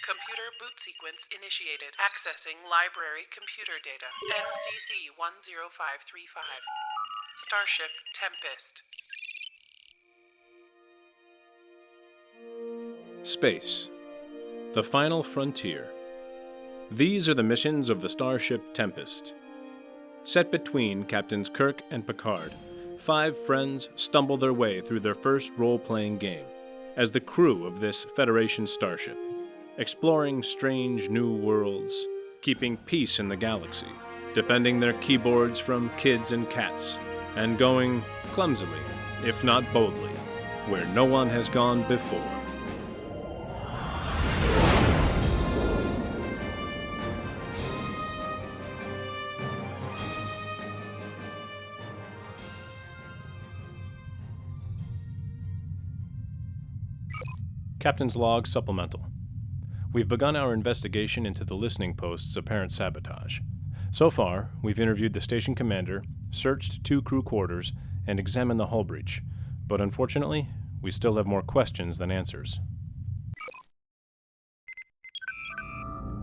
Computer boot sequence initiated. Accessing library computer data. NCC 10535. Starship Tempest. Space. The final frontier. These are the missions of the Starship Tempest. Set between Captains Kirk and Picard, 5 friends stumble their way through their first role-playing game as the crew of this Federation starship, exploring strange new worlds, keeping peace in the galaxy, defending their keyboards from kids and cats, and going clumsily, if not boldly, where no one has gone before. Captain's Log Supplemental. We've begun our investigation into the listening post's apparent sabotage. So far, we've interviewed the station commander, searched 2 crew quarters, and examined the hull breach. But unfortunately, we still have more questions than answers.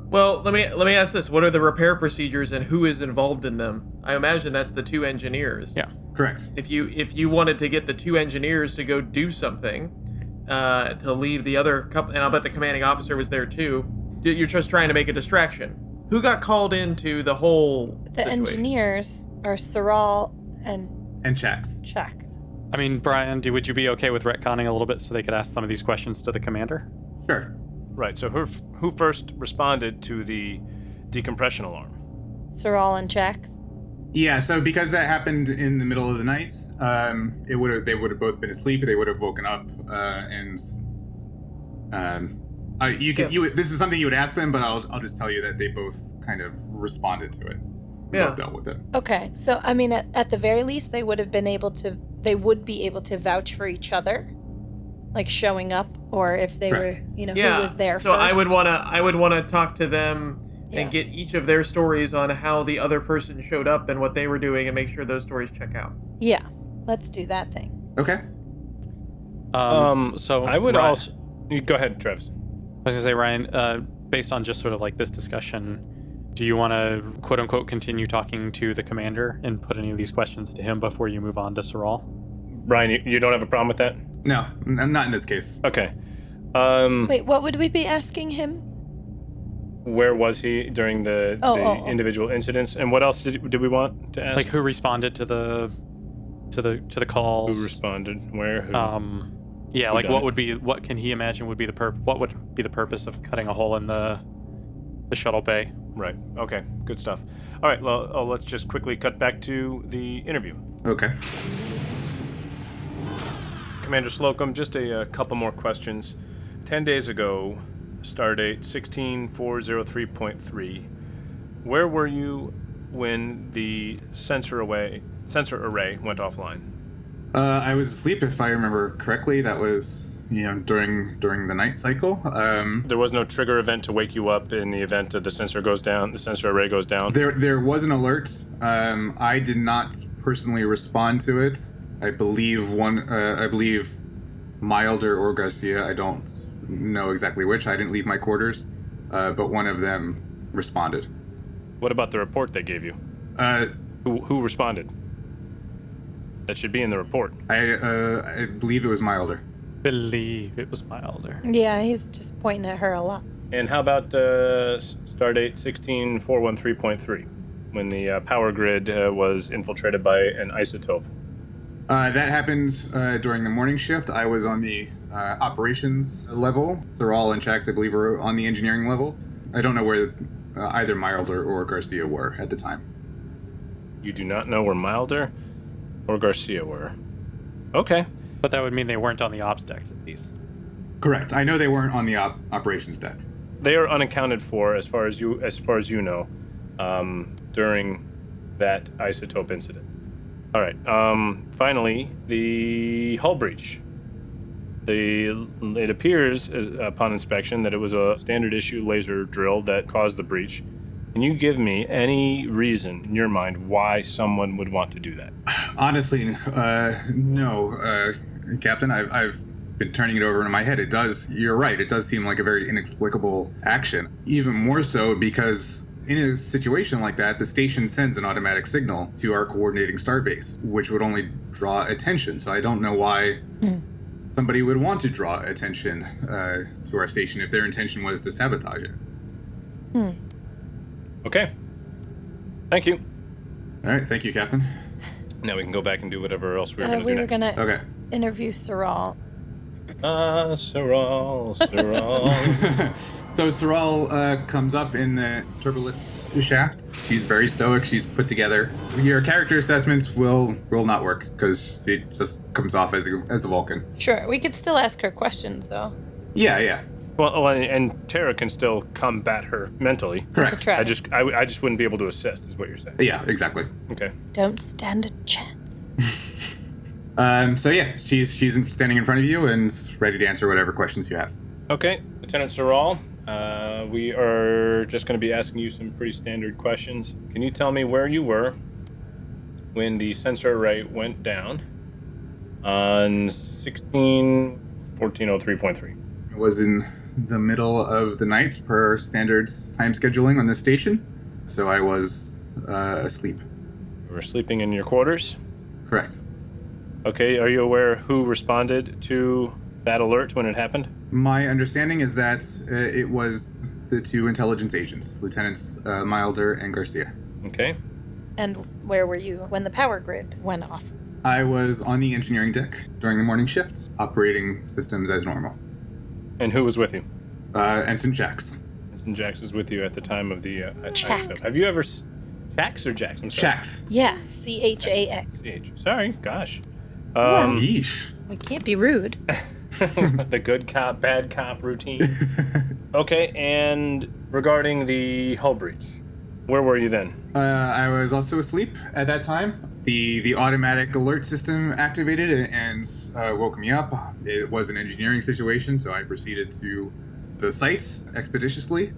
Well, let me ask this. What are the repair procedures and who is involved in them? I imagine that's the 2 engineers. Yeah, correct. If you wanted to get the 2 engineers to go do something, to leave the other couple, and I'll bet the commanding officer was there too. You're just trying to make a distraction. Who got called into the whole situation? Engineers are Saral and Chax. Chax. I mean, Brian, would you be okay with retconning a little bit so they could ask some of these questions to the commander? Sure. Right, so who first responded to the decompression alarm? Saral and Chax. Yeah, so because that happened in the middle of the night, they would have both been asleep. They would have woken up, this is something you would ask them, but I'll just tell you that they both kind of responded to it. Yeah, both dealt with it. Okay, so I mean, at the very least, they would be able to vouch for each other, like showing up, or if they Correct. were, who was there. So first. I would wanna talk to them. And get each of their stories on how the other person showed up and what they were doing, and make sure those stories check out. Yeah, let's do that thing. Okay. So I would Ryan, also... Go ahead, Travis. I was gonna say, Ryan, based on just sort of like this discussion, do you want to quote unquote continue talking to the commander and put any of these questions to him before you move on to Saral? Brian, you don't have a problem with that? No, not in this case. Okay. Wait, what would we be asking him? Where was he during the individual incidents, and what else did we want to ask? Like who responded to the calls? Who responded? Where? Who? Yeah, who like done what can he imagine would be what would be the purpose of cutting a hole in the shuttle bay? Right. Okay. Good stuff. All right. Well, let's just quickly cut back to the interview. Okay. Commander Slocum, just a couple more questions. 10 days ago, Stardate 16403.3. Where were you when the sensor array went offline? I was asleep, if I remember correctly. That was, during the night cycle. There was no trigger event to wake you up in the event that the sensor array goes down? There was an alert. I did not personally respond to it. I believe Milder or Garcia, I don't know exactly which. I didn't leave my quarters, but one of them responded. What about the report they gave you? Who responded? That should be in the report. I believe it was Milder. Believe it was Milder. Yeah, he's just pointing at her a lot. And how about Stardate 16413.3, when the power grid was infiltrated by an isotope? That happened during the morning shift. I was on the operations level. Saral and Chax, I believe, were on the engineering level. I don't know where either Milder or Garcia were at the time. You do not know where Milder or Garcia were. Okay. But that would mean they weren't on the ops decks, at least. Correct. I know they weren't on the operations deck. They are unaccounted for, as far as you know, during that isotope incident. All right. Finally, the hull breach. It appears, upon inspection, that it was a standard issue laser drill that caused the breach. Can you give me any reason in your mind why someone would want to do that? Honestly, no, Captain. I've been turning it over in my head. You're right, it does seem like a very inexplicable action. Even more so because in a situation like that, the station sends an automatic signal to our coordinating starbase, which would only draw attention. So I don't know why somebody would want to draw attention to our station if their intention was to sabotage it. Okay. Thank you. All right, thank you, Captain. Now we can go back and do whatever else we were going to do next. We were gonna Okay. interview Saral. Saral. So Saral comes up in the turbolift shaft. She's very stoic. She's put together. Your character assessments will not work because she just comes off as a Vulcan. Sure, we could still ask her questions though. Yeah. Well, and Tara can still combat her mentally. Correct. Try. I just wouldn't be able to assist, is what you're saying. Yeah, exactly. Okay. Don't stand a chance. So yeah, she's standing in front of you and ready to answer whatever questions you have. Okay, Lieutenant Saral, we are just going to be asking you some pretty standard questions. Can you tell me where you were when the sensor array went down on 1403.3? It was in the middle of the night per standard time scheduling on this station, so I was asleep. You were sleeping in your quarters? Correct. Okay, are you aware who responded to that alert when it happened? My understanding is that it was the two intelligence agents, Lieutenants Milder and Garcia. Okay. And where were you when the power grid went off? I was on the engineering deck during the morning shift, operating systems as normal. And who was with you? Ensign Jax. Ensign Jax was with you at the time of the Jax. Have you ever... Jax or Jax? I'm sorry. Jax. Yeah, CHAX. Sorry, gosh. Yeesh. We can't be rude. The good cop, bad cop routine. Okay, and regarding the hull breach, where were you then? I was also asleep at that time. The automatic alert system activated and woke me up. It was an engineering situation, so I proceeded to the site expeditiously.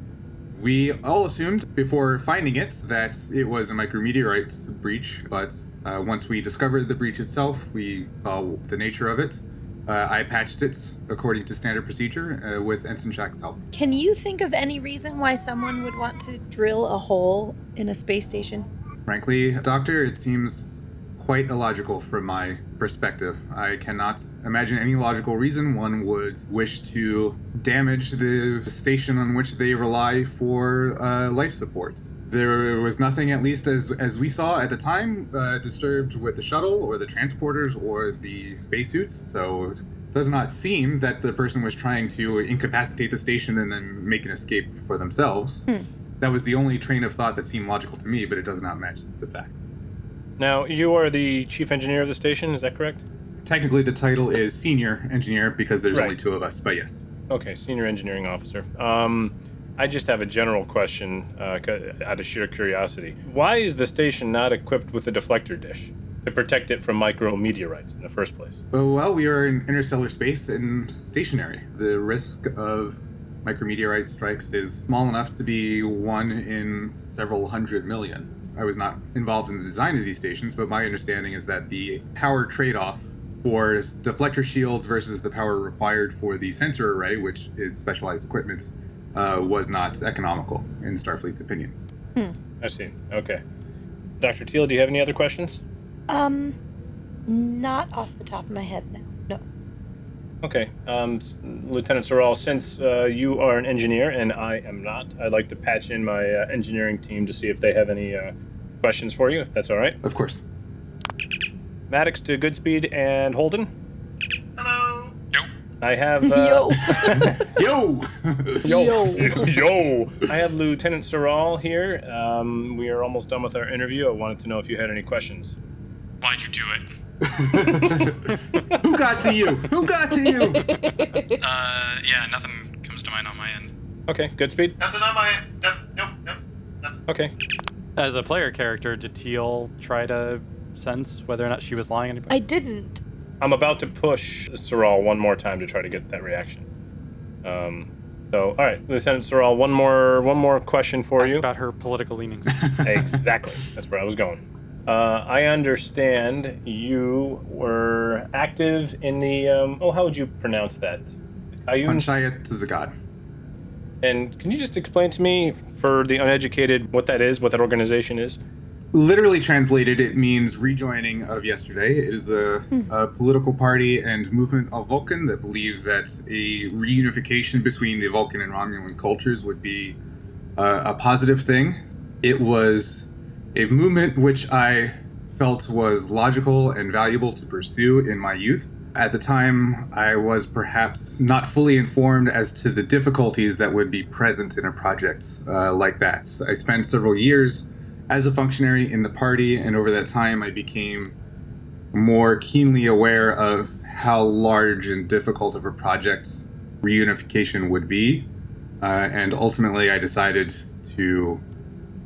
We all assumed before finding it that it was a micrometeorite breach, but once we discovered the breach itself, we saw the nature of it. I patched it according to standard procedure with Ensign Jack's help. Can you think of any reason why someone would want to drill a hole in a space station? Frankly, Doctor, it seems quite illogical from my perspective. I cannot imagine any logical reason one would wish to damage the station on which they rely for life support. There was nothing, at least as we saw at the time, disturbed with the shuttle or the transporters or the spacesuits, so it does not seem that the person was trying to incapacitate the station and then make an escape for themselves. That was the only train of thought that seemed logical to me, but it does not match the facts. Now, you are the chief engineer of the station, is that correct? Technically, the title is senior engineer because there's Right. only two of us, but yes. Okay, senior engineering officer. I just have a general question out of sheer curiosity. Why is the station not equipped with a deflector dish to protect it from micrometeorites in the first place? Well, we are in interstellar space and stationary. The risk of micrometeorite strikes is small enough to be 1 in several hundred million. I was not involved in the design of these stations, but my understanding is that the power trade-off for deflector shields versus the power required for the sensor array, which is specialized equipment, was not economical, in Starfleet's opinion. I see. Okay. Dr. Teal, do you have any other questions? Not off the top of my head now. No. Okay. Lieutenant Saral, since you are an engineer and I am not, I'd like to patch in my engineering team to see if they have any questions for you, if that's all right. Of course. Maddox to Goodspeed and Holden. Hello. I have... Yo. Yo! Yo! I have Lieutenant Saral here. We are almost done with our interview. I wanted to know if you had any questions. Why'd you do it? Who got to you? Who got to you? Yeah, nothing comes to mind on my end. Okay, Goodspeed? Nothing on my end. Nope, nothing. Okay. As a player character, did Teal try to sense whether or not she was lying? I didn't. I'm about to push Saral one more time to try to get that reaction. So, all right, Lieutenant Saral, one more question for Ask you. about her political leanings. Exactly. That's where I was going. I understand you were active in the, how would you pronounce that? Ayun? Panchayat Zagad. And can you just explain to me, for the uneducated, what that is, what that organization is? Literally translated, it means rejoining of yesterday. It is a political party and movement of Vulcan that believes that a reunification between the Vulcan and Romulan cultures would be a positive thing. It was a movement which I felt was logical and valuable to pursue in my youth. At the time, I was perhaps not fully informed as to the difficulties that would be present in a project like that. So I spent several years as a functionary in the party, and over that time I became more keenly aware of how large and difficult of a project reunification would be. And ultimately I decided to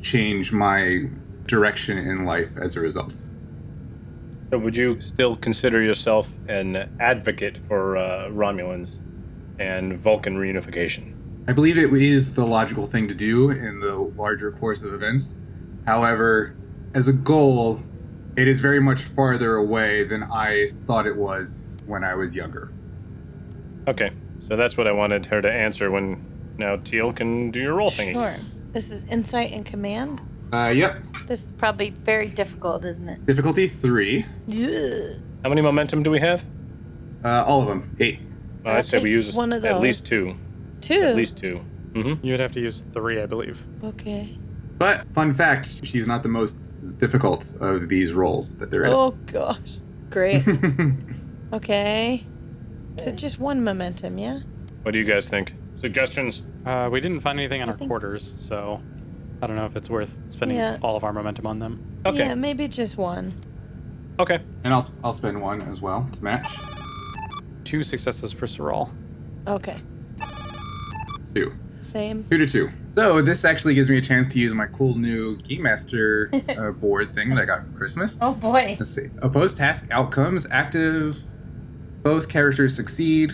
change my direction in life as a result. So would you still consider yourself an advocate for Romulans and Vulcan reunification? I believe it is the logical thing to do in the larger course of events. However, as a goal, it is very much farther away than I thought it was when I was younger. Okay, so that's what I wanted her to answer when now Teal can do your roll thingy. Sure. This is insight and command. Yep. This is probably very difficult, isn't it? Difficulty 3. Yeah. How many momentum do we have? All of them. 8. Well, I'd say we use one of at those. least 2. 2. At least 2. Mm-hmm. You would have to use 3, I believe. Okay. But, fun fact, she's not the most difficult of these rolls that there is. Oh gosh. Great. Okay. So just one momentum, yeah? What do you guys think? Suggestions? We didn't find anything on I our think- quarters, so I don't know if it's worth spending Yeah. all of our momentum on them. Okay. Yeah, maybe just one. Okay. And I'll spend 1 as well to match. 2 successes for Sorrel. Okay. 2. Same. 2 to 2. So this actually gives me a chance to use my cool new Keymaster board thing that I got for Christmas. Oh boy. Let's see. Oppose task outcomes. Active. Both characters succeed.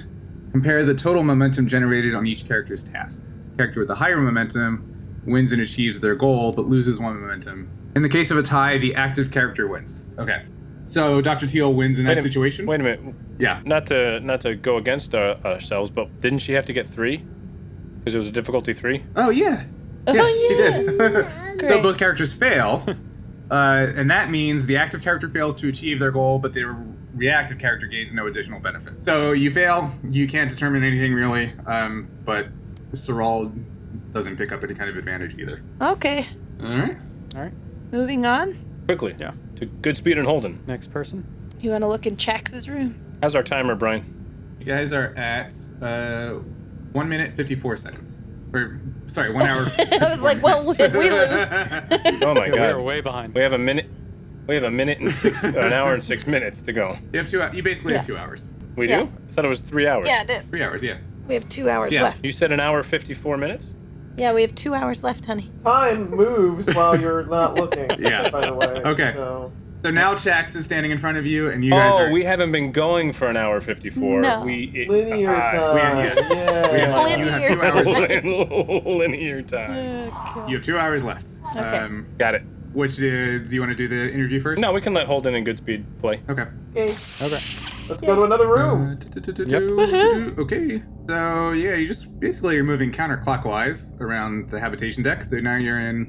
Compare the total momentum generated on each character's task. Character with the higher momentum wins and achieves their goal, but loses 1 momentum. In the case of a tie, the active character wins. Okay. So Dr. Teal wins in that situation? Wait a minute. Yeah. Not to go against ourselves, but didn't she have to get 3? Because it was a difficulty 3? Oh, yeah. Oh, Yes, she yeah. did. So Great. both characters fail, and that means the active character fails to achieve their goal, but the reactive character gains no additional benefit. So you fail, you can't determine anything really, but Sorrel doesn't pick up any kind of advantage either. Okay. All right. Moving on. Quickly. Yeah. To Goodspeed and Holden. Next person. You want to look in Chax's room? How's our timer, Brian? You guys are at 1 minute 54 seconds. Or sorry, 1 hour. I was like, well, we lose. Oh my Yeah, god. we're way behind. We have a minute. We have an hour and 6 minutes to go. You have 2. You basically have Yeah. 2 hours. We Yeah. do? I thought it was 3 hours. Yeah, it is. 3 hours. Yeah. We have 2 hours Yeah. left. You said an hour 54 minutes? Yeah, we have 2 hours left, honey. Time moves while you're not looking. Yeah. By the way. Okay. So. So now Chax is standing in front of you, and you guys are. we haven't been going for an hour 54. No. Linear time. we have- Yeah. you have 2 Linear. hours. Linear time. You have 2 hours left. Okay. Got it. Which do you want to do the interview first? No, we can let Holden and Goodspeed play. Okay. Okay. Okay. Let's go to another room. Okay. So yeah, you just basically are moving counterclockwise around the habitation deck. So now you're in.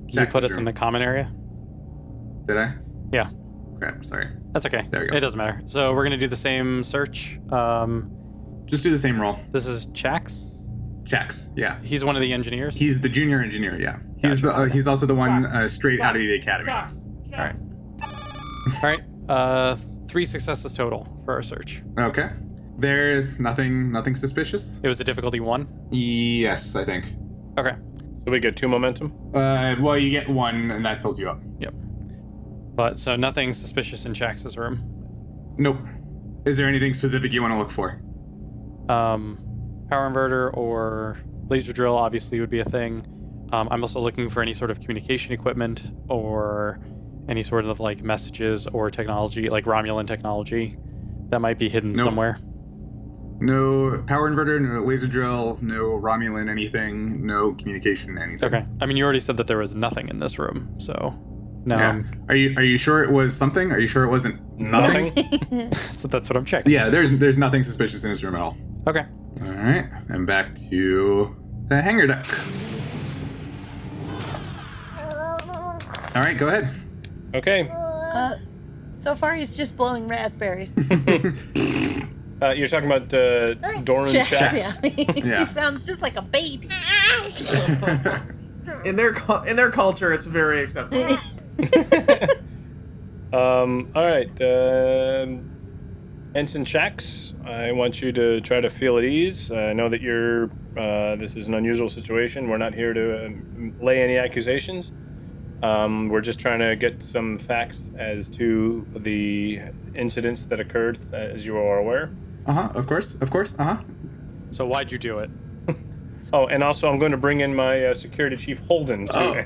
You Jack's put us room. in the common area? Did I? Yeah. Crap. Sorry. That's okay. There we go. It doesn't matter. So we're going to do the same search. Just do the same roll. This is Chax. Chax. Yeah. He's one of the engineers. He's the junior engineer. Yeah. He's Gotcha. the. He's also the one straight out of the academy. All right. All right. 3 successes total for our search. Okay. There's nothing suspicious. It was a difficulty 1. Yes, I think. Okay. So we get 2 momentum? Well, you get 1, and that fills you up. Yep. But so nothing suspicious in Chax's room. Nope. Is there anything specific you want to look for? Power inverter or laser drill obviously would be a thing. I'm also looking for any sort of communication equipment or any sort of like messages or technology, like Romulan technology that might be hidden Nope. somewhere. No power inverter, no laser drill, no Romulan anything, no communication anything. Okay. I mean, you already said that there was nothing in this room, so Now, Yeah. Are you sure it was something? Are you sure it wasn't nothing? so that's what I'm checking. Yeah, there's nothing suspicious in this room at all. Okay. All right, and back to the hangar deck. All right, go ahead. Okay. So far, he's just blowing raspberries. You're talking about Doran Checks, Checks? yeah. Yeah. He sounds just like a baby. In their culture, it's very acceptable. All right. Ensign Shax, I want you to try to feel at ease. I know that you're. This is an unusual situation. We're not here to lay any accusations. We're just trying to get some facts as to the incidents that occurred, as you are aware. Of course. So why'd you do it? Oh, and also I'm going to bring in my security chief Holden to start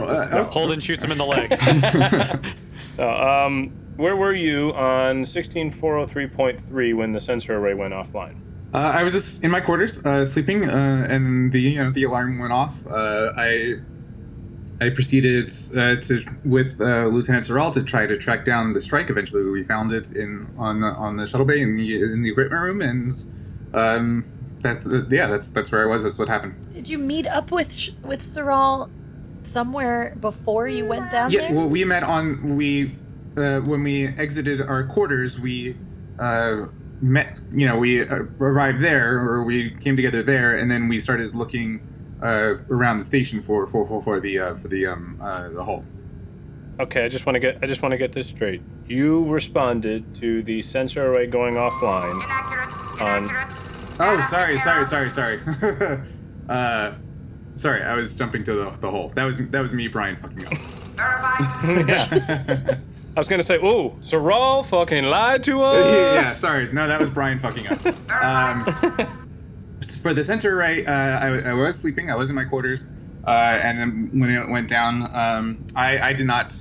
this. No. Holden shoots him in the leg. Where were you on 16403.3 when the sensor array went offline? I was just in my quarters, sleeping, and the alarm went off. I proceeded with Lieutenant Sorrell to try to track down the strike. Eventually, we found it on the shuttle bay in the equipment room, and that's where I was. That's what happened. Did you meet up with Saral somewhere before you went down there? Yeah, well, we met when we exited our quarters. We met. We arrived there, or we came together there, and then we started looking around the station for the hull. Okay, I just want to get this straight. You responded to the sensor array going offline. Oh, sorry. Sorry, I was jumping to the hole. That was me, Brian, fucking up. I was gonna say, oh, Saral fucking lied to us. Yeah, sorry. No, that was Brian fucking up. For the sensor array, I was sleeping. I was in my quarters, and then when it went down, I did not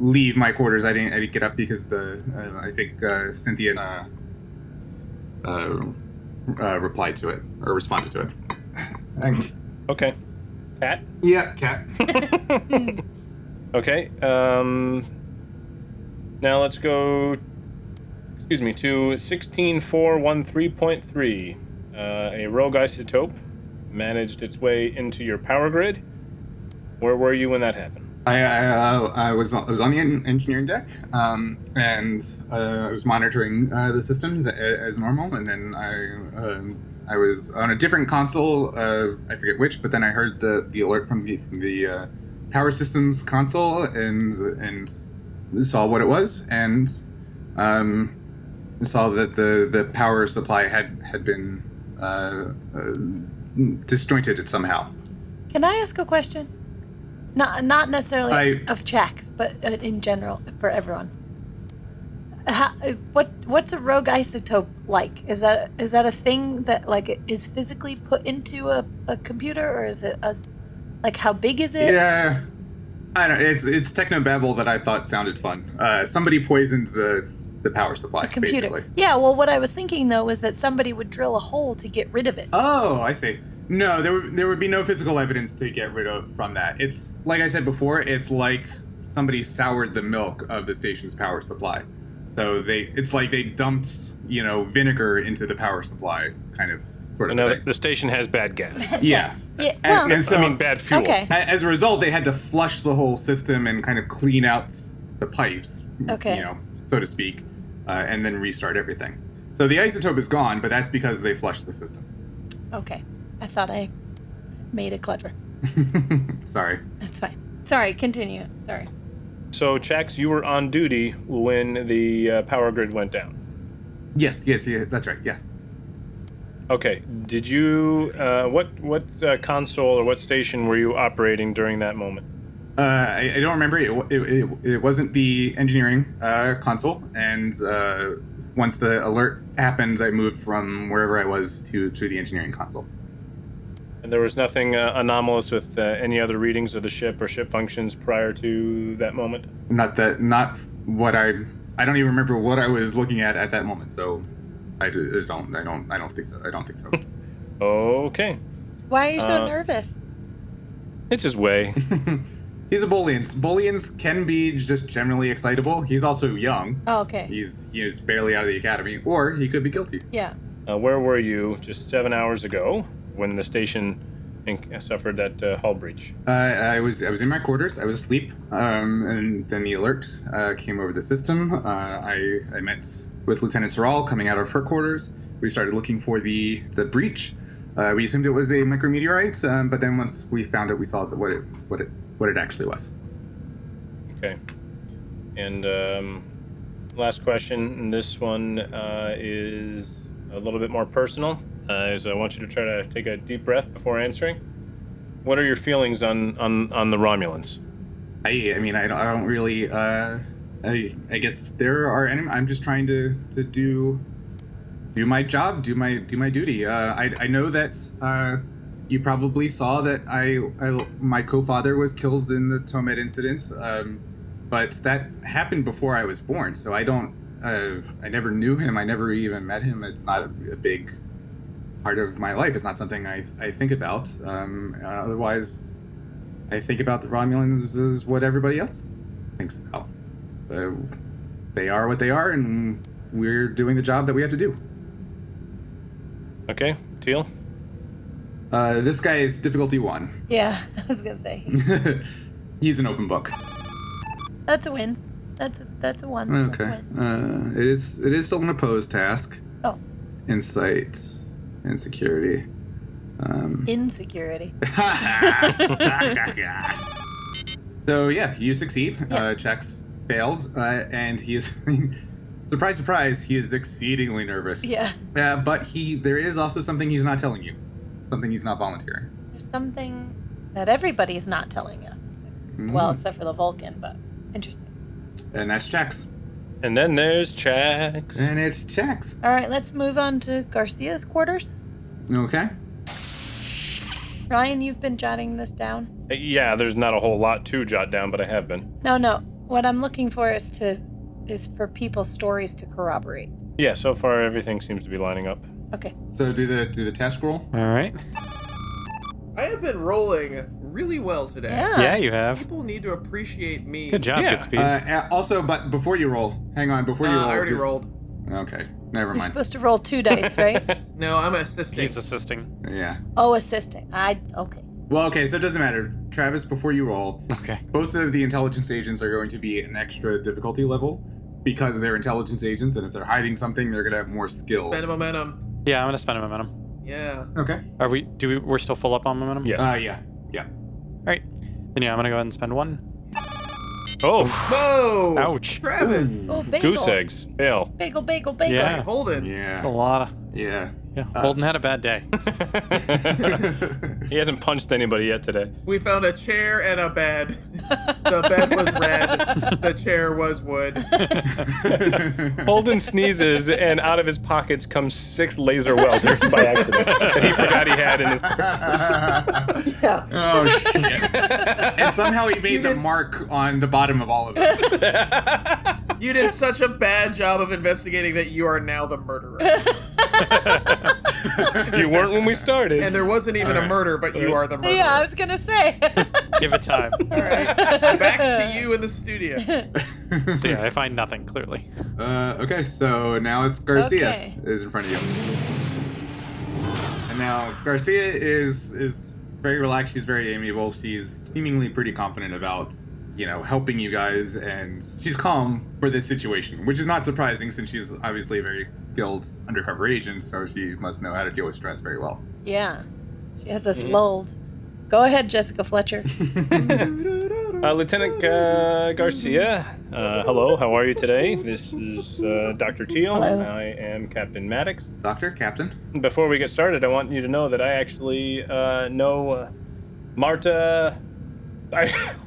leave my quarters. I didn't get up because I think Cynthia replied to it or responded to it. Okay. Cat? Yeah, cat. Okay. Now let's go. To 16413.3. A rogue isotope managed its way into your power grid. Where were you when that happened? I was on the engineering deck, and I was monitoring the systems as normal, and then I was on a different console. I forget which, but then I heard the alert from the power systems console, and saw what it was, and saw that the power supply had been disjointed somehow. Can I ask a question? Not necessarily of Chax, but in general for everyone. What's a rogue isotope like? Is that a thing that is physically put into a computer, or is it how big is it? Yeah, I don't know. It's technobabble that I thought sounded fun. Somebody poisoned the power supply, The computer. basically. Yeah. Well, what I was thinking though was that somebody would drill a hole to get rid of it. Oh, I see. No, there would be no physical evidence to get rid of from that. It's like I said before. It's like somebody soured the milk of the station's power supply. So it's like they dumped vinegar into the power supply, kind of sort of thing. The station has bad gas. Yeah. Yeah. Well, And so, bad fuel. Okay. As a result, they had to flush the whole system and kind of clean out the pipes, Okay. so to speak, and then restart everything. So the isotope is gone, but that's because they flushed the system. Okay. I thought I made it clever. Sorry. That's fine. Sorry. Continue. Sorry. So, Chax, you were on duty when the power grid went down. Yes, yeah, that's right, yeah. Okay. Did you? What console or what station were you operating during that moment? I don't remember. It wasn't the engineering console, and once the alert happened, I moved from wherever I was to the engineering console. And there was nothing anomalous with any other readings of the ship or ship functions prior to that moment? Not what I don't even remember what I was looking at that moment. So I don't think so. I don't think so. Okay. Why are you so nervous? It's his way. He's a Boolean. Booleans can be just generally excitable. He's also young. Oh, okay. He's barely out of the academy, or he could be guilty. Yeah. Where were you just 7 hours ago when the station suffered that hull breach? I was in my quarters. I was asleep, and then the alert came over the system. I met with Lieutenant Sorrell coming out of her quarters. We started looking for the breach. We assumed it was a micrometeorite, but then once we found it, we saw what it actually was. Okay. And last question, and this one is a little bit more personal. Is I want you to try to take a deep breath before answering. What are your feelings on the Romulans? I mean, I don't really. I guess there are enemies. I'm just trying to do my job, do my duty. I know that you probably saw that my co-father was killed in the Tomed incident, but that happened before I was born. So I never knew him. I never even met him. It's not a big part of my life. It's not something I think about. Otherwise, I think about the Romulans as what everybody else thinks about. They are what they are, and we're doing the job that we have to do. Okay, Teal? This guy is difficulty 1. Yeah, I was gonna say. He's an open book. That's a win. That's a one. Okay. That's a win. It is still an opposed task. Oh. Insight, insecurity. Insecurity. So yeah, you succeed. Yeah. Checks fails, and he is. Surprise, surprise! He is exceedingly nervous. Yeah. But there is also something he's not telling you. Something he's not volunteering. There's something that everybody's not telling us. Well, except for the Vulcan, but interesting. And that's checks. And then there's checks. And it's checks. All right, let's move on to Garcia's quarters. Okay. Ryan, you've been jotting this down? Yeah, there's not a whole lot to jot down, but I have been. No. What I'm looking for is for people's stories to corroborate. Yeah, so far everything seems to be lining up. Okay. So do the task roll. All right. I have been rolling really well today. Yeah, you have. People need to appreciate me. Good job, Yeah. good speed. Also, but before you roll, hang on. Before you roll, I already rolled. Okay, never You're mind. supposed to roll 2 dice, right? No, I'm assisting. He's assisting. Yeah. Oh, assisting. Okay. Well, okay, so it doesn't matter. Travis, before you roll, Okay. both of the intelligence agents are going to be an extra difficulty level because they're intelligence agents, and if they're hiding something, they're going to have more skill. Spend momentum. Yeah, I'm gonna spend a momentum. Yeah. Okay. We're still full up on momentum? Yes. Yeah. All right. Then yeah, I'm gonna go ahead and spend 1. Oh, Whoa! Ouch. Travis! Oh, bagels. goose eggs. Fail. Bagel. Yeah. Holden. It's a Yeah. lot of. Yeah. Yeah. Holden had a bad day. He hasn't punched anybody yet today. We found a chair and a bed. The bed was red. The chair was wood. Holden sneezes, and out of his pockets comes 6 laser welders by accident that he forgot he had in his purse. Yeah. Oh, shit. And somehow he made the did- mark on the bottom of all of it. You did such a bad job of investigating that you are now the murderer. You weren't when we started. And there wasn't even a murder, but you are the murderer. Yeah, I was gonna say. Give it time. All right. Back to you in the studio. So yeah, I find nothing clearly. Okay, so now it's Garcia Okay. is in front of you. And now Garcia is very relaxed. She's very amiable. She's seemingly pretty confident about, helping you guys, and she's calm for this situation, which is not surprising since she's obviously a very skilled undercover agent, so she must know how to deal with stress very well. Yeah. She has us lulled. Go ahead, Jessica Fletcher. Lieutenant Garcia, hello, how are you today? This is Dr. Teal. Hello. I am Captain Maddox. Doctor, Captain? Before we get started, I want you to know that I actually know Marta...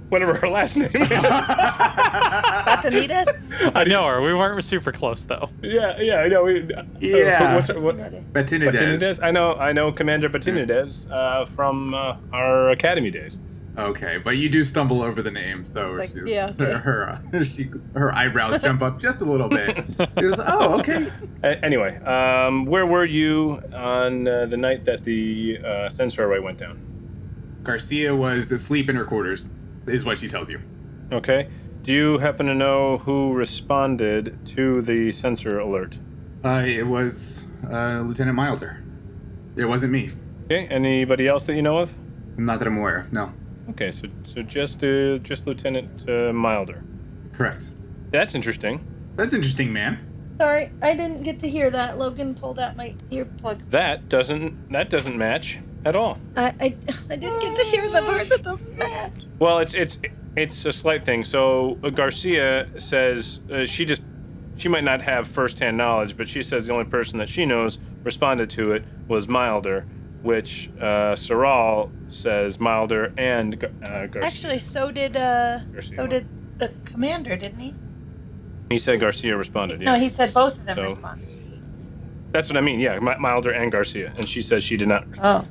whatever her last name is. Batanitas? I know her. We weren't super close though. Yeah, I know. Yeah. What's her, what? Batinides. I know Commander Batinides from our academy days. Okay, but you do stumble over the name, so like, she's, yeah, okay. her eyebrows jump up just a little bit. She goes, oh, okay. Anyway, where were you on the night that the sensor array went down? Garcia was asleep in her quarters. is what she tells you. Okay. Do you happen to know who responded to the sensor alert? It was Lieutenant Milder. It wasn't me. Okay. Anybody else that you know of? Not that I'm aware of, no. Okay, so just Lieutenant Milder. Correct. That's interesting. That's interesting, man. Sorry, I didn't get to hear that. Logan pulled out my earplugs. That doesn't match at all. I didn't get to hear the part that doesn't match. Well, it's a slight thing. So Garcia says she might not have firsthand knowledge, but she says the only person that she knows responded to it was Milder, which Saral says Milder and Garcia. Actually, so did the commander, didn't he? He said Garcia responded. No, Yeah. he said both of them So- responded. That's what I mean. Yeah, Milder and Garcia, and she says she did not respond. Oh,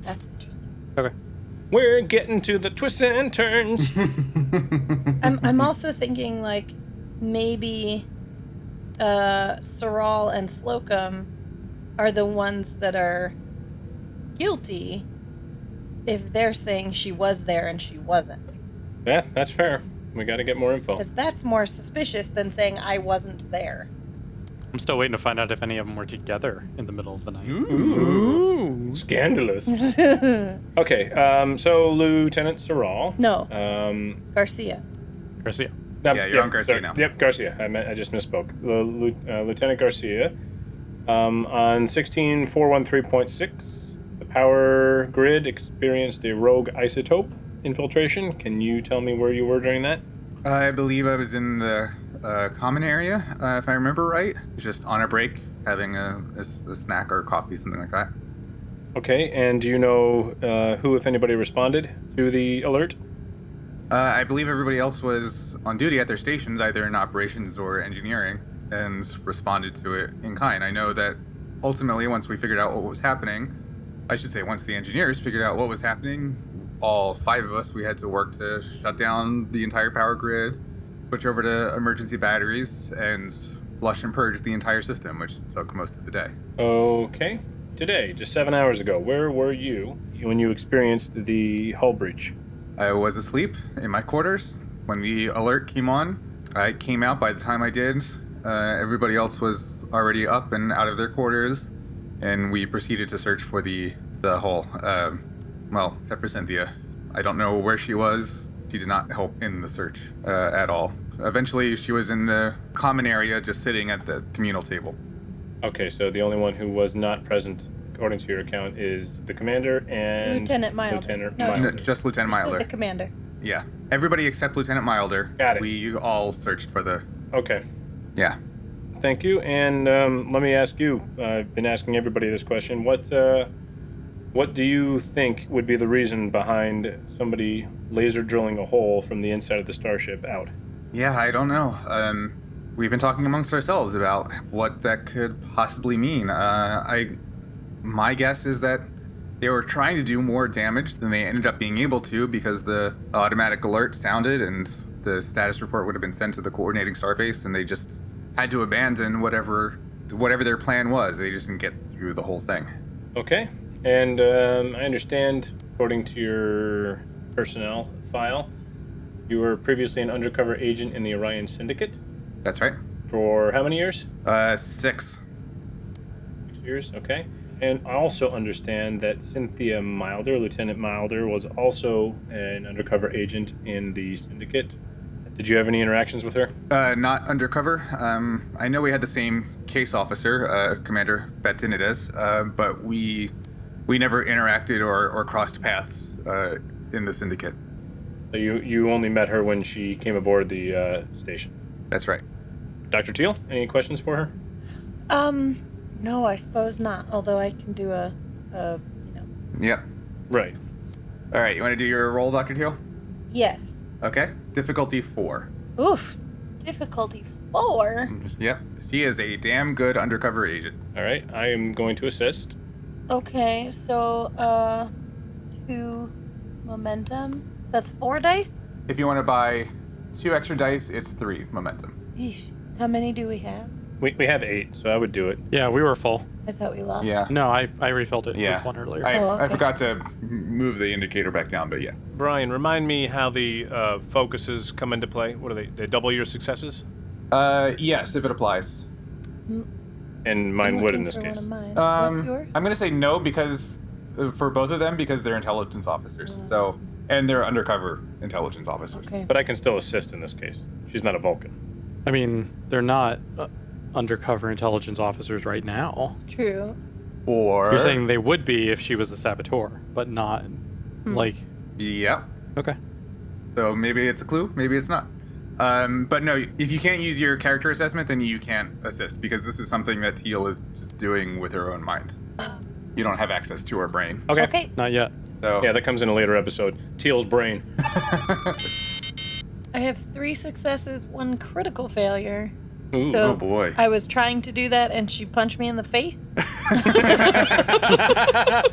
that's interesting. Okay. We're getting to the twists and turns. I'm also thinking like maybe Saral and Slocum are the ones that are guilty if they're saying she was there and she wasn't. Yeah, that's fair. We got to get more info. Because that's more suspicious than saying I wasn't there. I'm still waiting to find out if any of them were together in the middle of the night. Ooh, scandalous. Okay, so Lieutenant Saral. No, Garcia. Garcia. Yeah, you're on Garcia sorry. now. Yep, Garcia. I just misspoke. Lieutenant Garcia. On 16413.6, the power grid experienced a rogue isotope infiltration. Can you tell me where you were during that? I believe I was in the common area, if I remember right. Just on a break, having a snack or coffee, something like that. Okay, and do you know who, if anybody, responded to the alert? I believe everybody else was on duty at their stations, either in operations or engineering, and responded to it in kind. I know that ultimately, once we figured out what was happening, I should say once the engineers figured out what was happening, all 5 of us, we had to work to shut down the entire power grid, switch over to emergency batteries, and flush and purge the entire system, which took most of the day. Okay. Today, just 7 hours ago, where were you when you experienced the hull breach? I was asleep in my quarters when the alert came on. I came out by the time I did. Everybody else was already up and out of their quarters, and we proceeded to search for the hull. Well, except for Cynthia. I don't know where she was. She did not help in the search at all. Eventually, she was in the common area, just sitting at the communal table. Okay, so the only one who was not present, according to your account, is the commander and... Lieutenant Milder. Lieutenant No, Milder. Just Lieutenant Just Milder. the commander. Yeah. Everybody except Lieutenant Milder. Got it. We all searched for the... Okay. Yeah. Thank you, and let me ask you, I've been asking everybody this question, what do you think would be the reason behind somebody laser drilling a hole from the inside of the starship out? Yeah, I don't know. We've been talking amongst ourselves about what that could possibly mean. My guess is that they were trying to do more damage than they ended up being able to because the automatic alert sounded and the status report would have been sent to the coordinating starbase, and they just had to abandon whatever their plan was. They just didn't get through the whole thing. Okay, and I understand, according to your personnel file, you were previously an undercover agent in the Orion Syndicate. That's right. For how many years? 6. 6 years, okay. And I also understand that Cynthia Milder, Lieutenant Milder, was also an undercover agent in the Syndicate. Did you have any interactions with her? Not undercover. I know we had the same case officer, Commander Betinides, but we never interacted or crossed paths in the Syndicate. So you only met her when she came aboard the station. That's right. Dr. Teal, any questions for her? No, I suppose not. Although I can do a Yep. Right. All right, you want to do your roll, Dr. Teal? yes. Okay. Difficulty 4. Oof. Difficulty 4. Yep. She is a damn good undercover agent. All right, I am going to assist. Okay, so 2 momentum. That's 4 dice. If you want to buy 2 extra dice, it's 3 momentum. Eesh. How many do we have? We have 8, so I would do it. Yeah, we were full. I thought we lost. Yeah. No, I refilled it Yeah. with one earlier. I Oh, okay. forgot to move the indicator back down, but yeah. Brian, remind me how the focuses come into play. What are they? They double your successes? Yes, if it applies. And mine I'm would in looking this for case. one of mine. What's yours? I'm gonna say no because for both of them because they're intelligence officers. So and they're undercover intelligence officers. Okay. But I can still assist in this case. She's not a Vulcan. I mean, they're not undercover intelligence officers right now. True. Or You're saying they would be if she was the saboteur, but not like. Yep. Okay. So maybe it's a clue, maybe it's not. But no, if you can't use your character assessment, then you can't assist because this is something that Teal is just doing with her own mind. You don't have access to her brain. Okay. Okay. Not yet. So Yeah, that comes in a later episode. Teal's brain. I have 3 successes, 1 critical failure. Ooh, So oh boy. I was trying to do that, and she punched me in the face.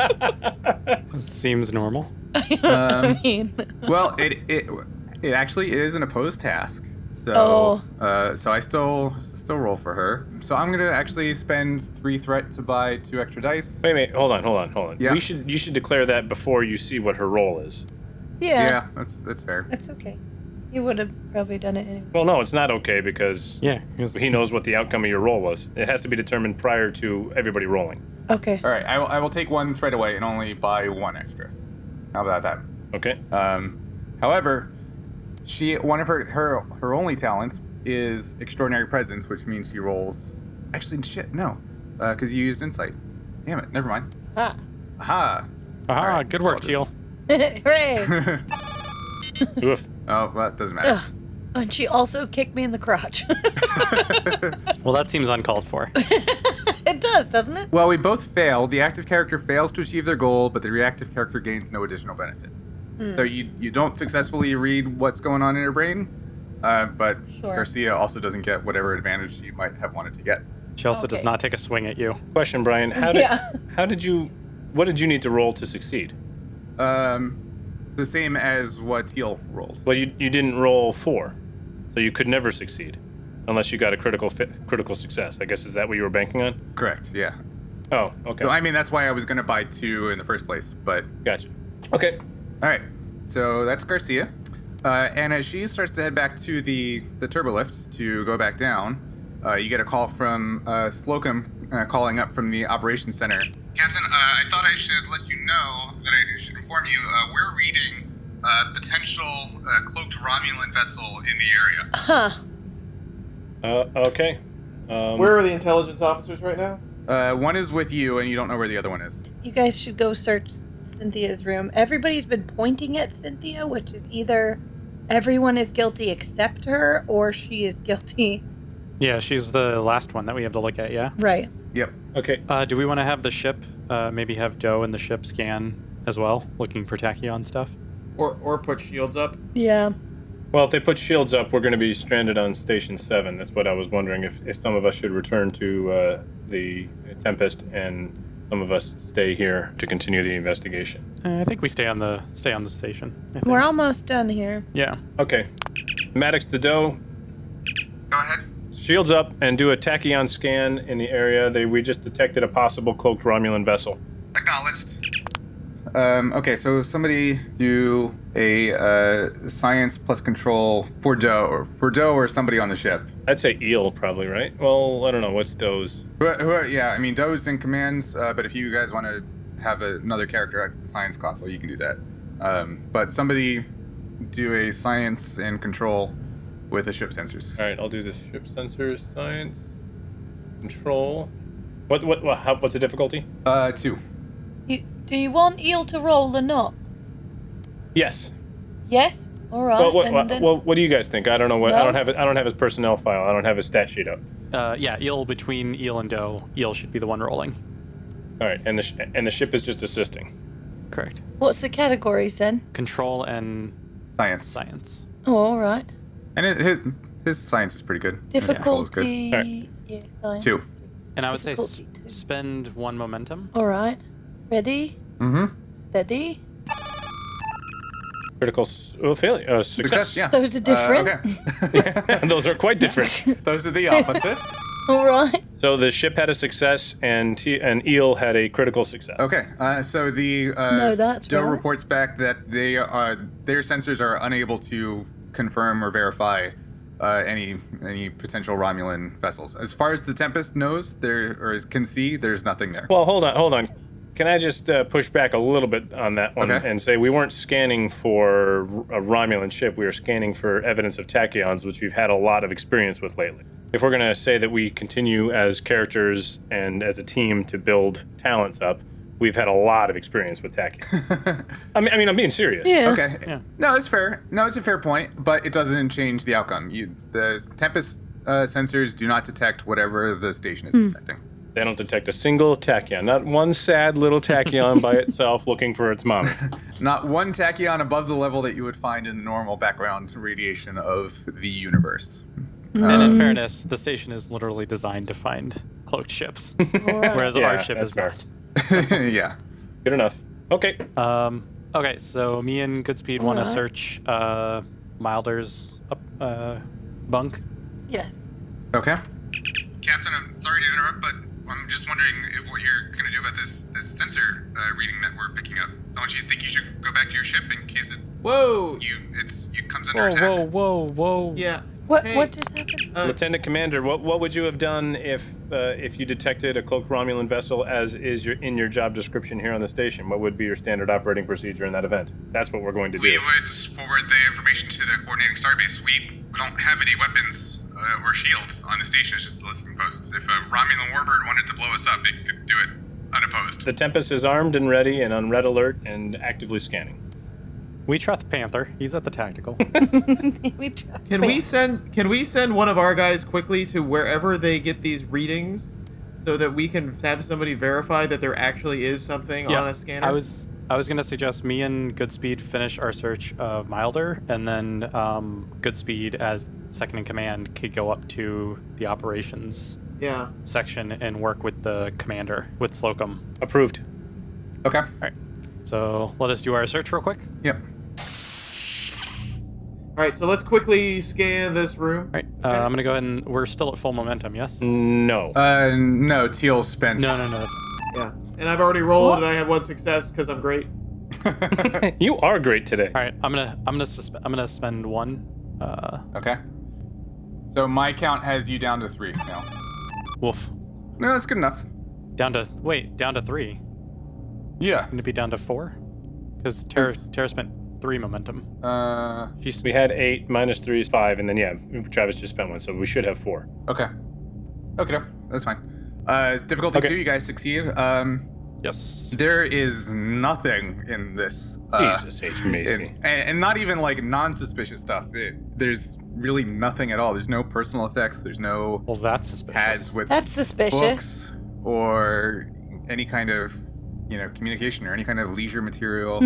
It seems normal. I mean, Well, it actually is an opposed task. So so I still roll for her. So I'm gonna actually spend 3 threat to buy 2 extra dice. Wait, hold on. Yeah. You should declare that before you see what her role is. yeah, that's fair. that's okay. You would have probably done it anyway. Well, no, it's not okay because Yeah. he knows what the outcome of your roll was. It has to be determined prior to everybody rolling. Okay. All right, I will take 1 threat away and only buy 1 extra. How about that? Okay. However, one of her only talents is extraordinary presence, which means she rolls. Actually, shit, no, because you used insight. Damn it, never mind. Ah. Aha. Aha, Alright, good work, I'll Teal. Hooray! Oof. Oh, well, that doesn't matter. Ugh. And she also kicked me in the crotch. Well, that seems uncalled for. It does, doesn't it? Well, we both fail. The active character fails to achieve their goal, but the reactive character gains no additional benefit. So you don't successfully read what's going on in her brain, but Sure. Garcia also doesn't get whatever advantage she might have wanted to get. She also does Okay. not take a swing at you. Question, Brian. What did you need to roll to succeed? The same as what Teal rolled. Well, you didn't roll 4, so you could never succeed unless you got a critical success. I guess is that what you were banking on? Correct, yeah. Oh, okay. So, I mean, that's why I was going to buy 2 in the first place, but... Gotcha. Okay. All right, so that's Garcia. And as she starts to head back to the turbolift to go back down, you get a call from Slocum calling up from the operations center. Captain, I thought I should let you know that I should inform you, we're reading a potential cloaked Romulan vessel in the area. Huh. Okay. Where are the intelligence officers right now? One is with you, and you don't know where the other one is. You guys should go search Cynthia's room. Everybody's been pointing at Cynthia, which is either everyone is guilty except her, or she is guilty. Yeah, she's the last one that we have to look at, yeah? Right. Yep. Okay. Do we want to have the ship, maybe have Doe and the ship scan as well, looking for tachyon stuff? Or put shields up? Yeah. Well, if they put shields up, we're going to be stranded on Station 7. That's what I was wondering, if some of us should return to the Tempest and some of us stay here to continue the investigation. I think we stay on the station. I think. We're almost done here. Yeah. Okay. Maddox the Doe, Go ahead. shields up and do a tachyon scan in the area. We just detected a possible cloaked Romulan vessel. Acknowledged. Okay, so somebody do a science plus control for Doe or somebody on the ship. I'd say Eel, probably, right? Well, I don't know. What's Doe's? Yeah, I mean, Doe's in commands, but if you guys want to have another character at the science console, you can do that. But somebody do a science and control with the ship sensors. All right, I'll do the ship sensors, science, control. What's the difficulty? 2. Do you want Eel to roll or not? Yes. Yes? Alright. What do you guys think? I don't know what. No? I don't have his personnel file. I don't have his stat sheet up. Yeah, Eel between Eel and Doe. Eel should be the one rolling. All right, and the ship is just assisting. Correct. What's the categories then? Control and Science. science. Oh, alright. And his science is pretty good. Difficulty. Alright. Yeah, science. 2. And I would say Difficulty two. spend 1 momentum. Alright. Ready? Mm-hmm. Steady? Critical failure. Success. Yeah. Those are different. Okay. Those are quite different. Those are the opposite. All right. So the ship had a success, and Eel had a critical success. Okay, so the No, that's Doe right. reports back that their sensors are unable to confirm or verify any potential Romulan vessels. As far as the Tempest knows, can see, there's nothing there. Well, hold on. Can I just push back a little bit on that one and say we weren't scanning for a Romulan ship. We were scanning for evidence of tachyons, which we've had a lot of experience with lately. If we're going to say that we continue as characters and as a team to build talents up, we've had a lot of experience with tachyons. I mean, I'm being serious. Yeah. Okay. Yeah. No, it's fair. No, it's a fair point, but it doesn't change the outcome. The Tempest sensors do not detect whatever the station is detecting. They don't detect a single tachyon, not one sad little tachyon by itself looking for its mom. Not one tachyon above the level that you would find in the normal background radiation of the universe. And in fairness, the station is literally designed to find cloaked ships, whereas Yeah, our ship that's is fair. not. Yeah. Good enough. Okay. Okay, so me and Goodspeed want to search Milder's bunk. Yes. Okay. Captain, I'm sorry to interrupt, but I'm just wondering what you're going to do about this sensor reading that we're picking up. Don't you think you should go back to your ship in case Whoa. it comes under attack? Whoa. Yeah. What Hey, what just happened? Lieutenant Commander, what would you have done if you detected a cloaked Romulan vessel as is in your job description here on the station? What would be your standard operating procedure in that event? That's what we're going to do. We would forward the information to the coordinating starbase. We don't have any weapons or shields on the station. It's just a listening post. If a Romulan warbird wanted to blow us up, it could do it unopposed. The Tempest is armed and ready and on red alert and actively scanning. We trust Panther. He's at the tactical. Can we send one of our guys quickly to wherever they get these readings, so that we can have somebody verify that there actually is something on a scanner? I was gonna suggest me and Goodspeed finish our search of Milder, and then Goodspeed, as second in command, could go up to the operations section and work with the commander, with Slocum. Approved. Okay. All right. So let us do our search real quick. Yep. All right, so let's quickly scan this room. All right. I'm gonna go ahead and we're still at full momentum. Yes. No. No, Teal spent. No. That's... Yeah, and I've already rolled, and I had one success because I'm great. You are great today. All right. I'm gonna spend one. Okay. So my count has you down to 3 now. Woof. No, that's good enough. Down to 3. Yeah. Gonna be down to 4, because Tara spent 3 momentum. We had 8 minus 3 is 5, and then Travis just spent 1, so we should have 4. Okay. Okay, that's fine. Difficulty 2, you guys succeed. Yes. There is nothing in this. Jesus H. Macy. And not even like non-suspicious stuff. There's really nothing at all. There's no personal effects. There's no Well, that's suspicious. pads with That's suspicious. books or any kind of, communication or any kind of leisure material.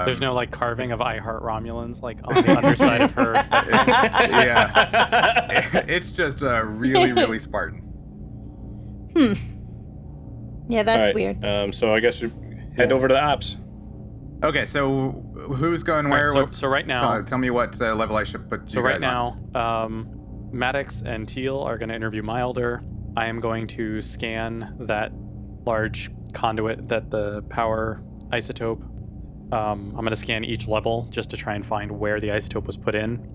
There's no like carving of I Heart Romulans like on the underside of her. Yeah. It's just really, really Spartan. Yeah, that's All right, weird. So I guess we head over to the ops. Okay, so who's going where? Alright, so right now- tell me what level I should put. So you right guys on. now, Maddox and Teal are going to interview Milder. I am going to scan that large conduit that the power isotope. I'm going to scan each level just to try and find where the isotope was put in.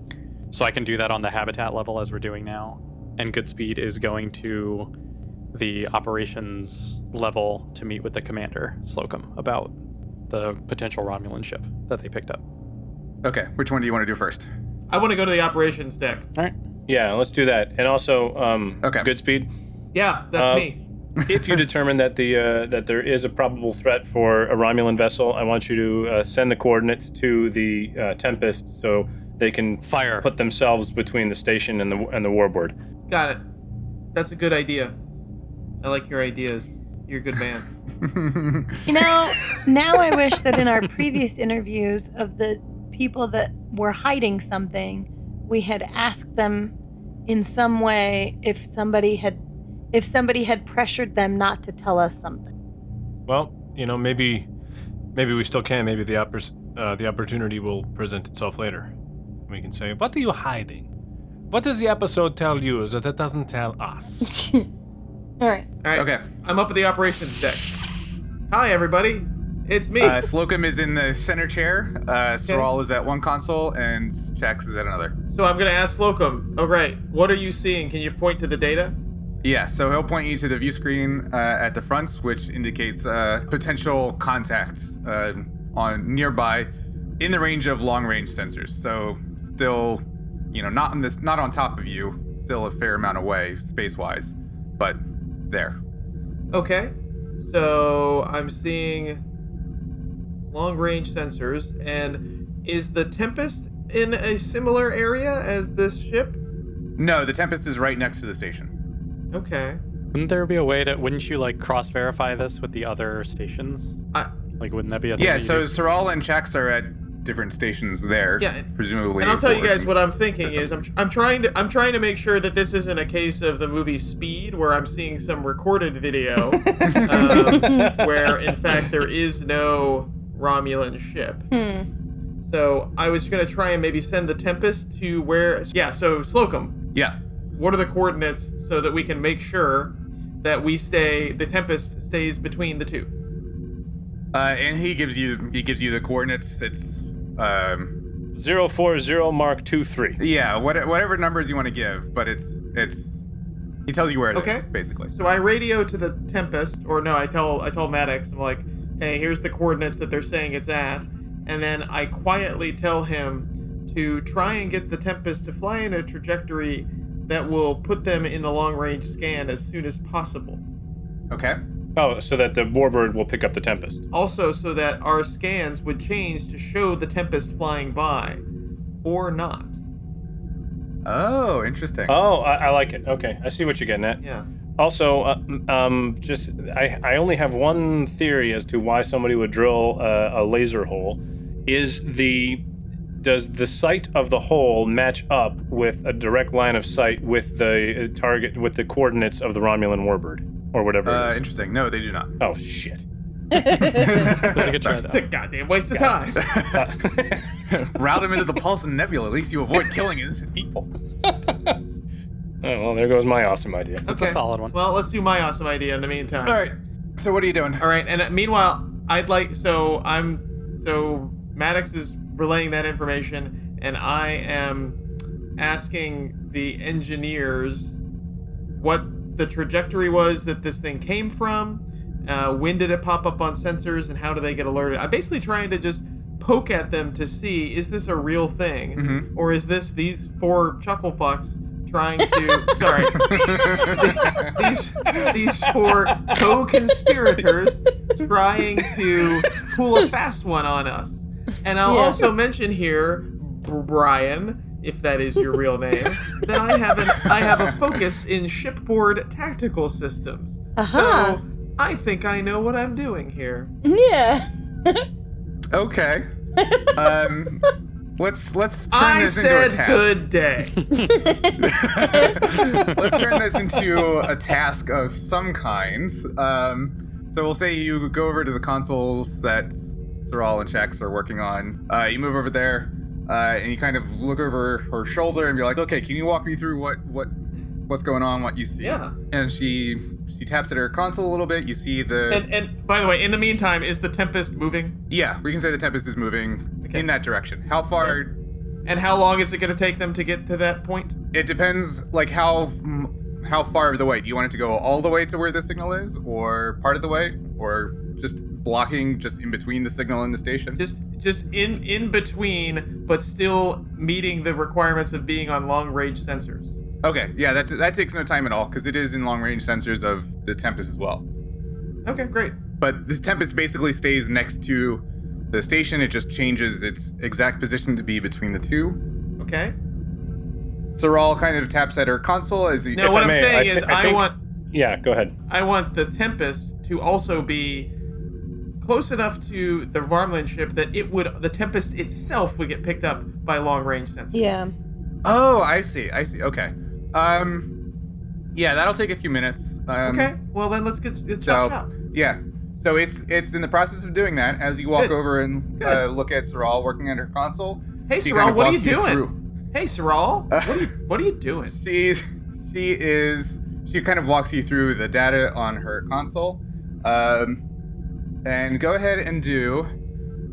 So I can do that on the habitat level as we're doing now. And Goodspeed is going to the operations level to meet with the commander, Slocum, about the potential Romulan ship that they picked up. Okay, which one do you want to do first? I want to go to the operations deck. All right. Yeah, let's do that. And also, Okay. Goodspeed. Yeah, that's me. If you determine that that there is a probable threat for a Romulan vessel, I want you to send the coordinates to the Tempest so they can Fire. put themselves between the station and the warboard. Got it. That's a good idea. I like your ideas. You're a good man. Now I wish that in our previous interviews of the people that were hiding something, we had asked them in some way if somebody had pressured them not to tell us something. Well, maybe we still can. Maybe the opportunity will present itself later. We can say, "What are you hiding? What does the episode tell you that it doesn't tell us? All right. All right. Okay. I'm up at the operations deck. Hi, everybody. It's me. Slocum is in the center chair. Sorrel is at one console, and Jax is at another. So I'm going to ask Slocum. All right. What are you seeing? Can you point to the data? Yeah, so he'll point you to the view screen at the front, which indicates potential contacts on nearby in the range of long-range sensors. So still, not on top of you, still a fair amount away space-wise, but there. Okay. So I'm seeing long-range sensors, and is the Tempest in a similar area as this ship? No, the Tempest is right next to the station. Okay. Wouldn't there be a way to? Wouldn't you like cross-verify this with the other stations? Wouldn't that be a thing? Yeah, that you so do? Sorrel and Jax are at different stations there. Yeah, presumably. And I'll tell you for guys these what I'm thinking systems. is I'm trying to make sure that this isn't a case of the movie Speed, where I'm seeing some recorded video where in fact there is no Romulan ship. So I was gonna try and maybe send the Tempest to where. Yeah. So Slocum, Yeah. what are the coordinates so that we can make sure that the Tempest stays between the two? And he gives you the coordinates. It's 040 Mark 23. yeah, whatever numbers you want to give, but it's he tells you where it is, Okay. basically. So I radio to the Tempest, or no, I told Maddox, I'm like, hey, here's the coordinates that they're saying it's at, and then I quietly tell him to try and get the Tempest to fly in a trajectory that will put them in the long-range scan as soon as possible. Okay. Oh, so that the Warbird will pick up the Tempest. Also, so that our scans would change to show the Tempest flying by, or not. Oh, interesting. Oh, I like it. Okay, I see what you're getting at. Yeah. Also, I only have one theory as to why somebody would drill a laser hole. Does the site of the hole match up with a direct line of sight with the target, with the coordinates of the Romulan Warbird, or whatever it is? Interesting. No, they do not. Oh, shit. That's a good try, It's a though. goddamn waste of time. Route him into the Pulse and Nebula. At least you avoid killing innocent people. Oh, well, there goes my awesome idea. That's a solid one. Well, let's do my awesome idea in the meantime. All right. So what are you doing? All right, and meanwhile, so Maddox is relaying that information, and I am asking the engineers what the trajectory was that this thing came from, when did it pop up on sensors, and how do they get alerted. I'm basically trying to just poke at them to see, is this a real thing, or is this these four chuckle fucks trying to these four co-conspirators trying to pull a fast one on us. And I'll also mention here, Brian, if that is your real name, that I have a focus in shipboard tactical systems. So I think I know what I'm doing here. Yeah. Okay. Let's turn this into a task. Good day. Let's turn this into a task of some kind. So we'll say you go over to the consoles that Sorrel and Shax are working on. You move over there, and you kind of look over her shoulder and be like, "Okay, can you walk me through what's going on, what you see?" Yeah. And she taps at her console a little bit. You see the And by the way, in the meantime, is the Tempest moving? yeah, we can say the Tempest is moving in that direction. How far? And how long is it going to take them to get to that point? It depends, like how far of the way. Do you want it to go all the way to where the signal is, or part of the way, or just blocking just in between the signal and the station? Just in between, but still meeting the requirements of being on long-range sensors. Okay, yeah, that takes no time at all, because it is in long-range sensors of the Tempest as well. Okay, great. But this Tempest basically stays next to the station. It just changes its exact position to be between the two. Okay. Sorrel kind of taps at her console as he... No, what I'm saying is I want Yeah, go ahead. I want the Tempest to also be close enough to the Romulan ship that the Tempest itself would get picked up by long-range sensors. Yeah. Oh, I see. Okay. Yeah, that'll take a few minutes. Okay. Well, then let's get chop. Yeah. So it's in the process of doing that as you walk Good. over and Good. look at Sorrel working at her console. Hey, She Sorrel, kind of what are you walks doing? through. Hey, Saral. What are you doing? She kind of walks you through the data on her console. And go ahead and do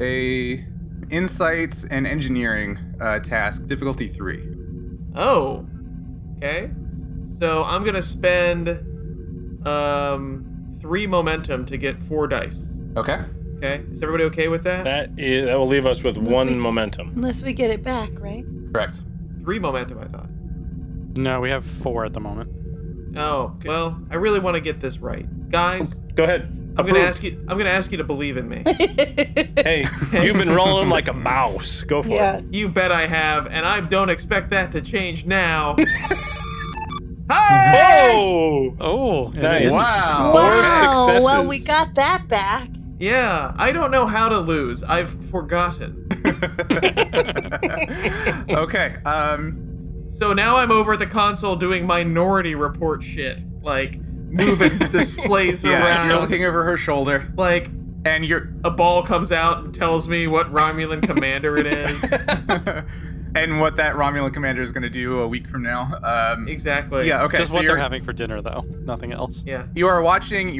a insights and engineering task, difficulty 3. Oh. Okay. So I'm gonna spend 3 momentum to get 4 dice. Okay. Okay. Is everybody okay with that? That will leave us with Unless 1 we- momentum. Unless we get it back, right? Correct. 3 momentum, I thought. No, we have 4 at the moment. Oh, okay. Well, I really want to get this right, guys. Go ahead. I'm gonna ask you to believe in me. Hey, you've been rolling like a mouse. Go for it. You bet I have, and I don't expect that to change now. Hey! Oh, Nice. Wow. Four successes. Well, we got that back. Yeah, I don't know how to lose. I've forgotten. Okay. So now I'm over at the console doing Minority Report shit, like moving displays Yeah, around. you're looking over her shoulder, Like and you're a ball comes out and tells me what Romulan commander it is. and what that Romulan commander is going to do a week from now. Exactly. Yeah. Okay. Just so what they're you're- having for dinner, though. Nothing else. Yeah. You are watching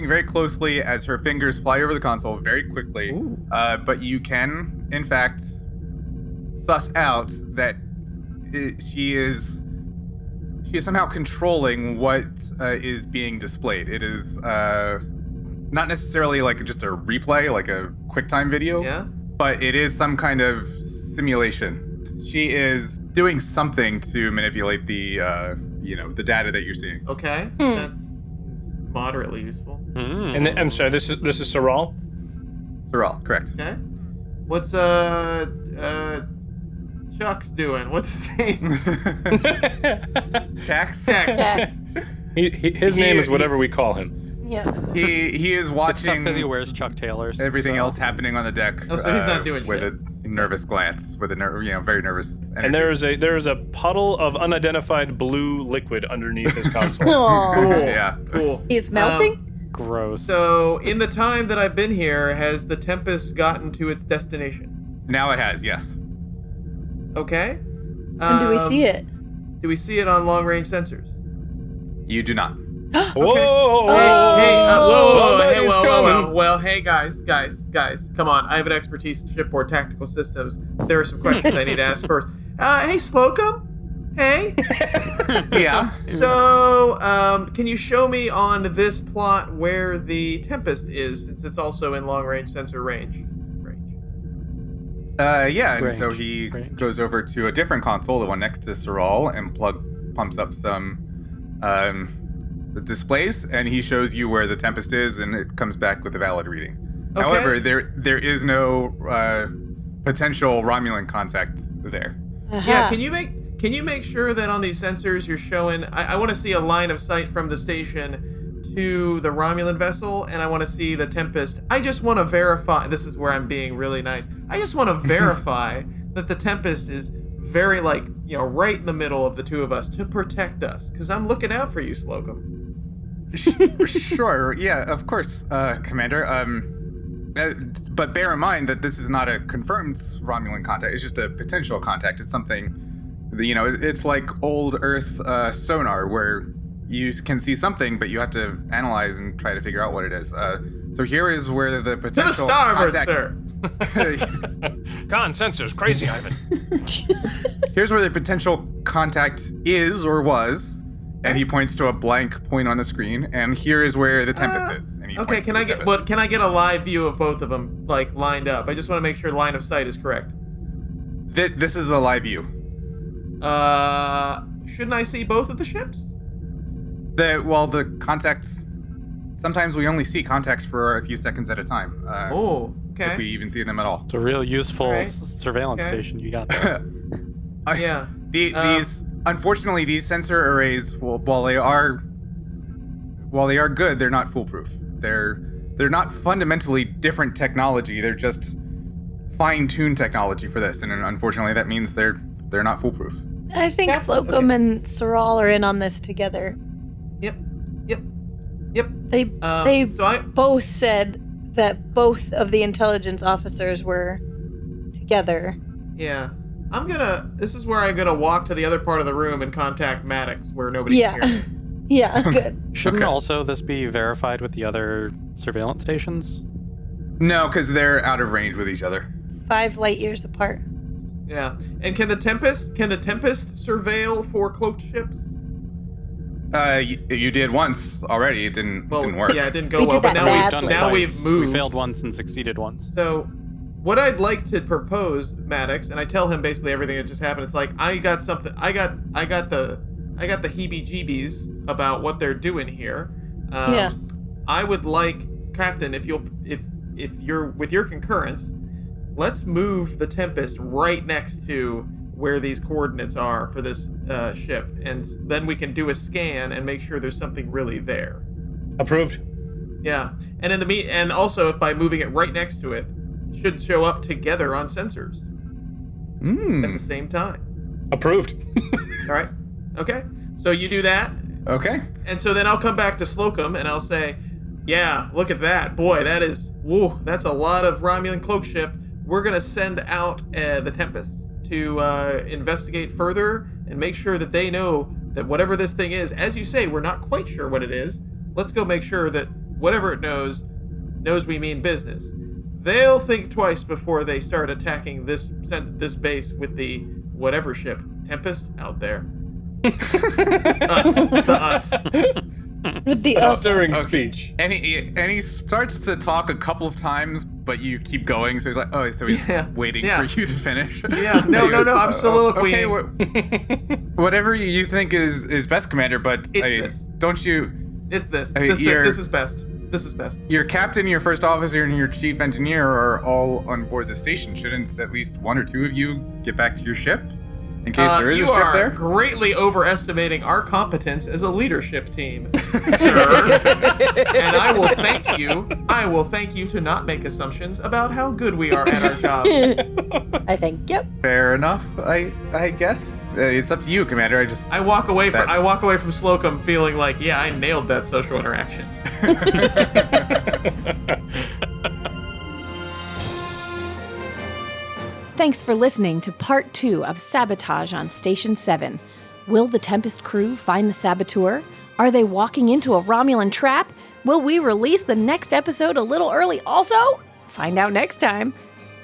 very closely as her fingers fly over the console very quickly. Ooh. But you can, in fact, suss out that she is somehow controlling what is being displayed. It is not necessarily like just a replay, like a QuickTime video, Yeah. but it is some kind of simulation. She is doing something to manipulate the the data that you're seeing. Okay. That's moderately useful. And I'm sorry. This is Saral. Saral, correct. Okay. What's Chuck's doing? What's his name? Tax. Tex. Yeah. His name is whatever we call him. Yeah. He is It's tough watching because he wears Chuck Taylors. everything so- else happening on the deck. Oh, so he's not doing with shit. a nervous glance, with a very nervous. Energy. And there is a puddle of unidentified blue liquid underneath his console. Aw. Cool. Yeah. Cool. He's melting? Gross. So, in the time that I've been here, has the Tempest gotten to its destination? Now it has, yes. Okay. And do we see it? Do we see it on long-range sensors? You do not. Whoa! Hey, Somebody's coming. Well, hey, guys, come on. I have an expertise in shipboard tactical systems. There are some questions I need to ask first. Hey, Slocum? Hey? Yeah. So, can you show me on this plot where the Tempest is, since it's also in long-range sensor range? Yeah, and so Range. he Range. goes over to a different console, the one next to Saral, and pumps up some displays, and he shows you where the Tempest is, and it comes back with a valid reading. Okay. However, there is no potential Romulan contact there. Yeah, can you make sure that on these sensors you're showing... I want to see a line of sight from the station to the Romulan vessel, and I want to see the Tempest. I just want to verify... This is where I'm being really nice. I just want to verify that the Tempest is very, right in the middle of the two of us to protect us, because I'm looking out for you, Slocum. Sure, yeah, of course, Commander. But bear in mind that this is not a confirmed Romulan contact. It's just a potential contact. It's something, it's like old Earth sonar where you can see something, but you have to analyze and try to figure out what it is. So here is where the To potential the starboard, contact... sir! Con sensors, crazy Ivan. Here's where the potential contact is or was, and he points to a blank point on the screen. And here is where the Tempest is. And he Okay, points to the Tempest. can I get a live view of both of them, lined up? I just want to make sure line of sight is correct. This is a live view. Shouldn't I see both of the ships? The contacts. Sometimes we only see contacts for a few seconds at a time. Oh, okay. If we even see them at all. It's a real useful Alright. surveillance Okay. station you got there. Yeah. These unfortunately these sensor arrays, while they are good, they're not foolproof. They're not fundamentally different technology. They're just fine-tuned technology for this, and unfortunately that means they're not foolproof. I think Yeah, Slocum okay. and Saral are in on this together. Yep. They So I both said that both of the intelligence officers were together. yeah. This is where I'm gonna walk to the other part of the room and contact Maddox, where nobody Yeah. can hear me. Yeah, good. Shouldn't Okay. also this be verified with the other surveillance stations? No, because they're out of range with each other. It's 5 light years apart. Yeah. And can the Tempest surveil for cloaked ships? You did once already. It didn't work. Yeah, it didn't go We well. did But that now badly. we've Done now twice. we've moved. We failed once and succeeded once. So, what I'd like to propose, Maddox, and I tell him basically everything that just happened. It's like I got something. I got the heebie-jeebies about what they're doing here. Yeah. I would like, Captain, if you're with your concurrence, let's move the Tempest right next to where these coordinates are for this ship, and then we can do a scan and make sure there's something really there. Approved. Yeah, and and also if by moving it right next to it, it should show up together on sensors at the same time. Approved. All right, okay. So you do that, Okay. and so then I'll come back to Slocum and I'll say, "Yeah, look at that, boy. That's a lot of Romulan cloak ship. We're gonna send out the Tempest to investigate further and make sure that they know that whatever this thing is, as you say, we're not quite sure what it is. Let's go make sure that whatever it knows we mean business. They'll think twice before they start attacking this base with the whatever ship, Tempest, out there. Us. With the Stirring speech. And he starts to talk a couple of times, but you keep going. So he's like, oh, so he's Yeah, waiting yeah. for you to finish. Yeah, no, I'm soliloquying. Okay, whatever you think is best, Commander. But It's this. don't you? It's this. Hey, This is best. This is best. Your captain, your first officer, and your chief engineer are all on board the station. Shouldn't at least one or two of you get back to your ship in case there is a you ship are there? greatly overestimating our competence as a leadership team, sir. And I will thank you. I will thank you to not make assumptions about how good we are at our job. I think, yep. Fair enough, I guess. It's up to you, Commander. I walk away from That's- Slocum feeling like, yeah, I nailed that social interaction. Thanks for listening to part 2 of Sabotage on Station 7. Will the Tempest crew find the saboteur? Are they walking into a Romulan trap? Will we release the next episode a little early also? Find out next time.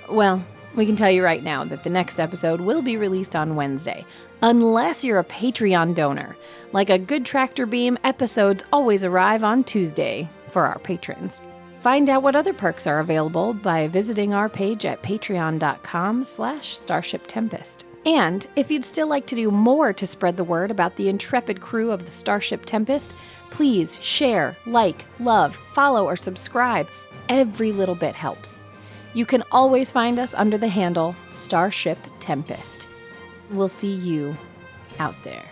Well, we can tell you right now that the next episode will be released on Wednesday, unless you're a Patreon donor. Like a good tractor beam, episodes always arrive on Tuesday for our patrons. Find out what other perks are available by visiting our page at patreon.com/Starship Tempest. And if you'd still like to do more to spread the word about the intrepid crew of the Starship Tempest, please share, like, love, follow, or subscribe. Every little bit helps. You can always find us under the handle Starship Tempest. We'll see you out there.